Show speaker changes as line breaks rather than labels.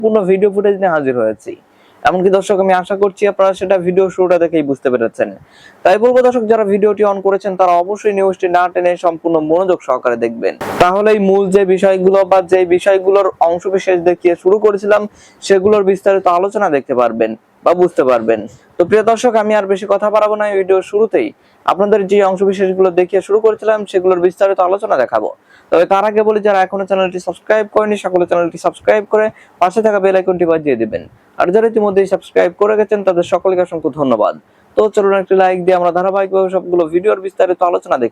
পূর্ণ video footage নিয়ে হাজির হয়েছি। এমনকি দর্শক আমি আশা করছি আপনারা সেটা ভিডিও শুরুটা দেখেই বুঝতে পেরেছেন। তাই বলবো দর্শক, যারা ভিডিওটি অন করেছেন তারা অবশ্যই নিউজটি না টেনে সম্পূর্ণ মনোযোগ সহকারে দেখবেন। তাহলেই মূল যে বিষয়গুলো বা যে বিষয়গুলোর অংশবিশেষ দেখিয়ে শুরু করেছিলাম সেগুলোর বিস্তারিত আলোচনা দেখতে পারবেন বা বুঝতে পারবেন। তো প্রিয় দর্শক, আমি আর বেশি কথা বাড়াবো না, ভিডিওর শুরুতেই আপনাদের যে অংশবিশেষগুলো দেখিয়ে শুরু করেছিলাম সেগুলোর বিস্তারিত আলোচনা দেখাবো। তবে তার আগে বলি, যারা এখনো চ্যানেলটি সাবস্ক্রাইব করেনি সকলে চ্যানেলটি সাবস্ক্রাইব করে পাশে থাকা বেল আইকনটি বাজিয়ে দিবেন। আর যারা ইতিমধ্যেই সাবস্ক্রাইব করে গেছেন তাদের সকলকে অসংখ্য ধন্যবাদ। তো চলুন একটি লাইক দিয়ে আমরা ধারাবাহিকভাবে সবগুলো ভিডিওর বিস্তারিত আলোচনা দেখে